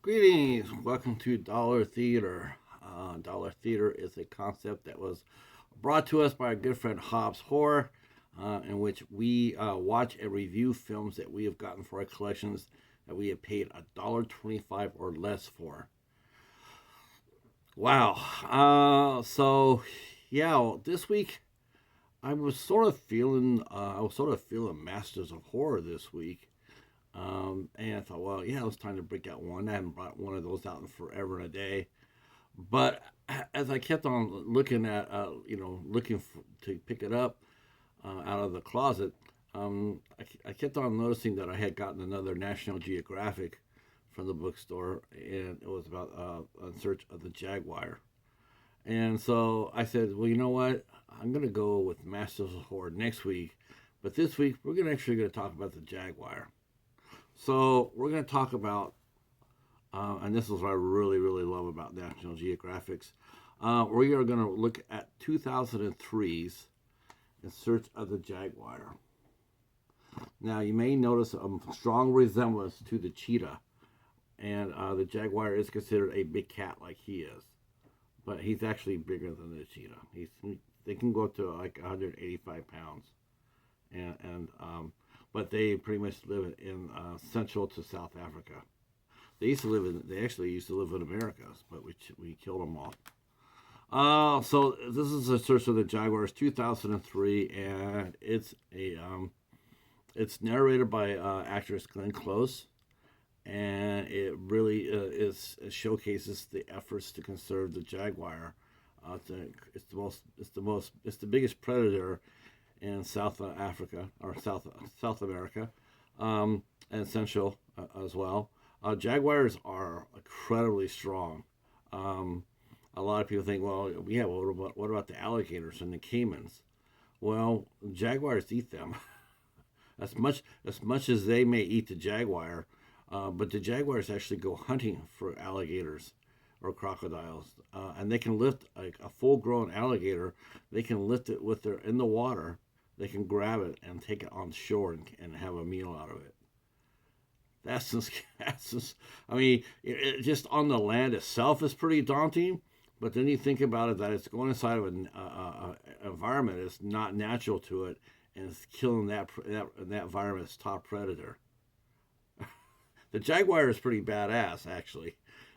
Greetings. Welcome to Dollar Theater. Dollar Theater is a concept that was brought to us by our good friend Hobbs Horror, in which we watch and review films that we have gotten for our collections that we have paid $1.25 or less for. Wow. Yeah, this week I was sort of feeling Masters of Horror this week. And I thought, well, yeah, it was time to break out one. I haven't brought one of those out in forever and a day. But as I kept on looking to pick it up out of the closet, I kept on noticing that I had gotten another National Geographic from the bookstore, and it was about In Search of the Jaguar. And so I said, well, you know what? I'm going to go with Masters of Horror next week. But this week, we're actually going to talk about the Jaguar. So we're going to talk about, and this is what I really, really love about National Geographics. We are going to look at 2003's In Search of the Jaguar. Now, you may notice a strong resemblance to the cheetah, and the Jaguar is considered a big cat like he is, but he's actually bigger than the cheetah. They can go up to like 185 pounds, and but they pretty much live in Central to South Africa. They actually used to live in America, but we killed them all. So this is a search of the Jaguars, 2003, and it's narrated by actress Glenn Close, and it really it showcases the efforts to conserve the jaguar. It's the biggest predator in South Africa or South America, and Central as well. Jaguars are incredibly strong. Um, a lot of people think, well, yeah, well, what about the alligators and the caimans? Well, jaguars eat them as much as they may eat the jaguar, but the jaguars actually go hunting for alligators or crocodiles, and they can lift like a full-grown alligator. They can lift it with their in the water. They can grab it and take it on shore and have a meal out of it. That's just, that's just I mean, it just on the land itself is pretty daunting. But then you think about it that it's going inside of an environment that's not natural to it, and it's killing that environment's top predator. The jaguar is pretty badass, actually.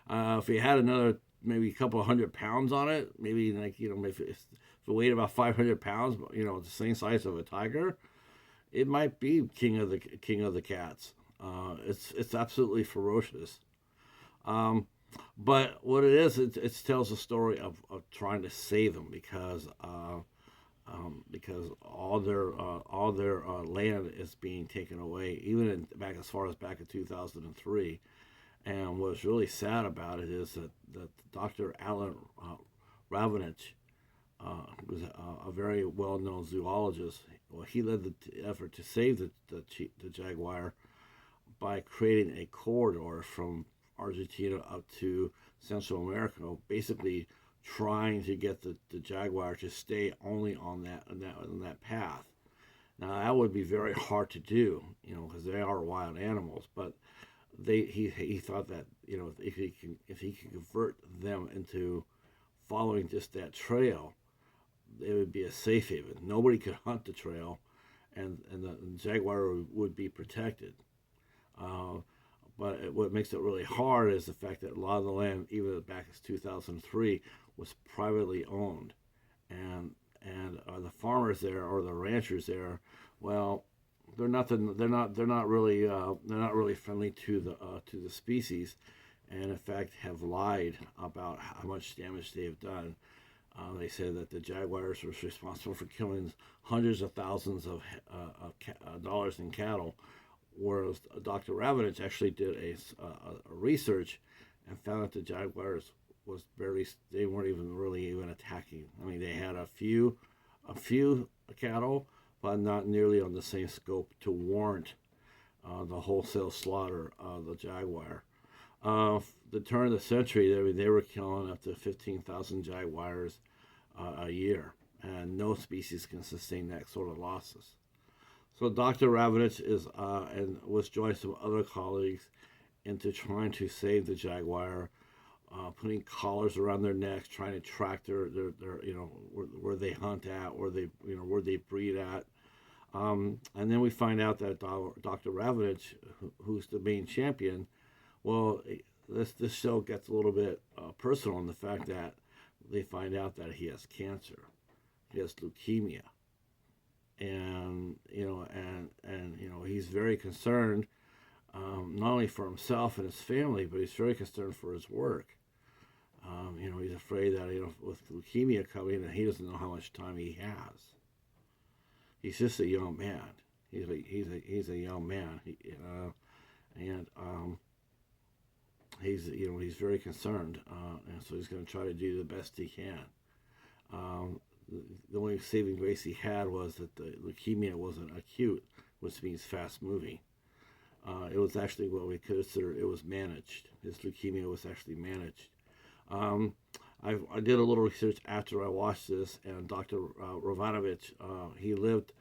If you had another maybe a couple of 100 pounds on it, maybe like if it weighed about 500 pounds, the same size of a tiger, it might be king of the cats. It's absolutely ferocious. Um, but what it is, it tells a story of trying to save them because all their land is being taken away, even back as far as back in 2003. And what's really sad about it is that Dr. Alan Rabinowitz, who was a very well-known zoologist, well, he led the effort to save the jaguar by creating a corridor from Argentina up to Central America, basically trying to get the jaguar to stay only on that path. Now that would be very hard to do, because they are wild animals. But he thought that if he can convert them into following just that trail, it would be a safe haven. Nobody could hunt the trail, and the jaguar would be protected. Uh, but what makes it really hard is the fact that a lot of the land, even back in 2003, was privately owned, and the farmers there or the ranchers there, well, they're not really friendly to the species, and in fact have lied about how much damage they have done. They said that the jaguars were responsible for killing hundreds of thousands of dollars in cattle, whereas Dr. Ravitch actually did a research and found that the jaguars they weren't even attacking. I mean, they had a few cattle, but not nearly on the same scope to warrant the wholesale slaughter of the jaguar. The turn of the century, they were killing up to 15,000 jaguars a year, and no species can sustain that sort of losses. So Dr. Rabinowitz is and was joined some other colleagues, into trying to save the jaguar, putting collars around their necks, trying to track their where they hunt at, where they breed at. And then we find out that Dr. Rabinowitz, who's the main champion, well, this show gets a little bit personal in the fact that they find out that he has cancer, he has leukemia, and he's very concerned, not only for himself and his family, but he's very concerned for his work. He's afraid that with leukemia coming, that he doesn't know how much time he has. He's just a young man. He's a young man. He's very concerned, and so he's going to try to do the best he can. The only saving grace he had was that the leukemia wasn't acute, which means fast moving. It was actually what we consider it was managed. His leukemia was actually managed. I did a little research after I watched this, and Dr. Rabinowitz, he lived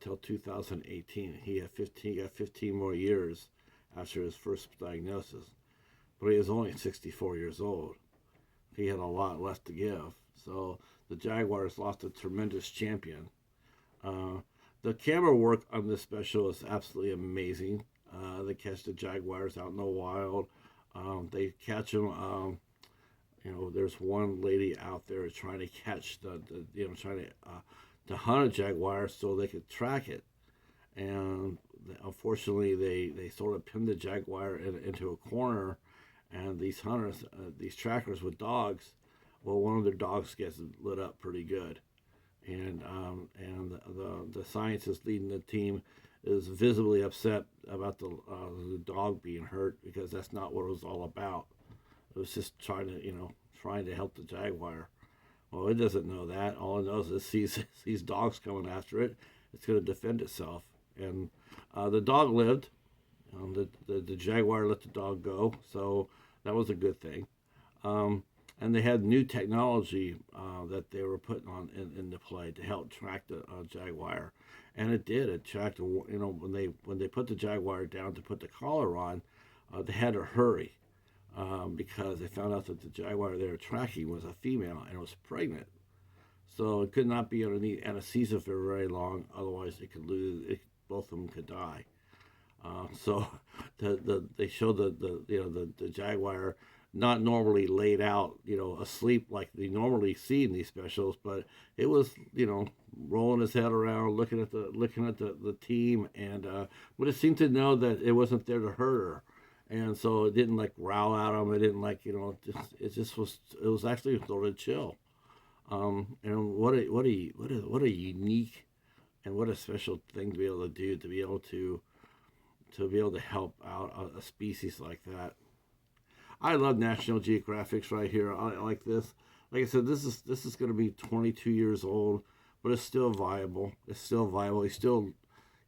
till 2018. He got 15 more years after his first diagnosis, but he was only 64 years old. He had a lot left to give. So the Jaguars lost a tremendous champion. The camera work on this special is absolutely amazing. They catch the jaguars out in the wild. They catch them. There's one lady out there trying to catch trying to hunt a jaguar so they could track it, and unfortunately they sort of pinned the jaguar into a corner, and these hunters, these trackers with dogs, well, one of their dogs gets lit up pretty good, and the scientist leading the team is visibly upset about the dog being hurt, because that's not what it was all about. It was just trying to help the jaguar. Well, it doesn't know that. All it knows is sees dogs coming after it. It's going to defend itself. And the dog lived. The jaguar let the dog go, so that was a good thing. And they had new technology that they were putting on into play to help track the jaguar, and it did. It tracked. When they put the jaguar down to put the collar on, they had to hurry. Because they found out that the jaguar they were tracking was a female and was pregnant. So it could not be underneath anesthesia for very long, otherwise they could lose. Both of them could die. So they showed the jaguar not normally laid out, asleep like they normally see in these specials, but it was, rolling his head around, looking at the team, and but it seemed to know that it wasn't there to hurt her. And so it didn't growl at him. It didn't it was actually sort of chill. And what a unique and what a special thing to be able to do, to be able to help out a species like that. I love National Geographics right here. I like this. Like I said, this is going to be 22 years old, but it's still viable. It's still viable. You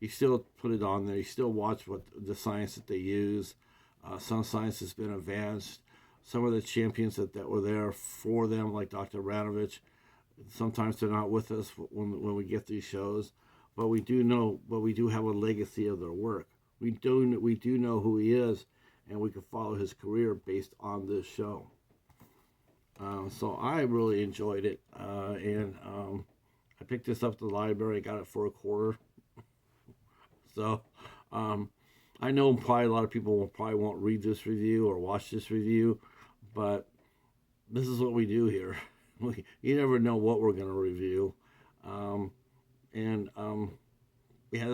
still put it on there. You still watch what the science that they use. Some science has been advanced. Some of the champions that were there for them, like Dr. Rabinowitz, sometimes they're not with us when we get these shows, but we do have a legacy of their work. We do know who he is, and we can follow his career based on this show. So I really enjoyed it, and I picked this up at the library. I got it for $0.25. So. I know probably a lot of people won't read this review or watch this review, but this is what we do here. You never know what we're going to review, that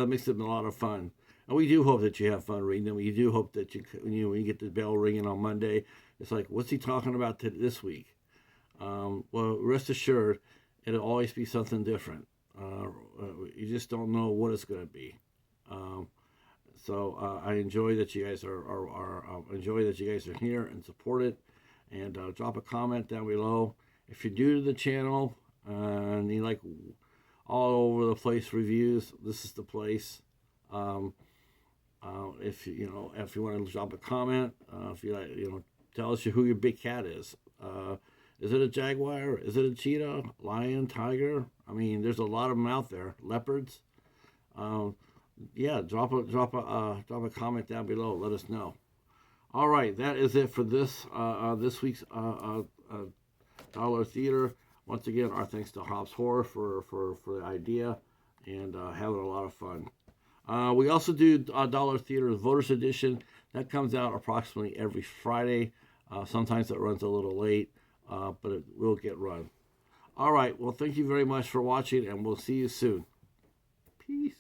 makes it a lot of fun. And we do hope that you have fun reading them. We do hope that when you get the bell ringing on Monday, it's like, what's he talking about this week? Well, rest assured, it'll always be something different. You just don't know what it's going to be. So I enjoy that you guys are here and support it, and drop a comment down below. If you're new to the channel and you like all over the place reviews, this is the place. If you want to drop a comment, if you like, tell us who your big cat is. Is it a jaguar? Is it a cheetah? Lion? Tiger? I mean, there's a lot of them out there. Leopards. Yeah, drop a comment down below. Let us know. All right, that is it for this week's Dollar Theater. Once again, our thanks to Hobbs Horror for the idea and having a lot of fun. We also do Dollar Theater's Voters Edition. That comes out approximately every Friday. Sometimes it runs a little late, but it will get run. All right, well, thank you very much for watching, and we'll see you soon. Peace.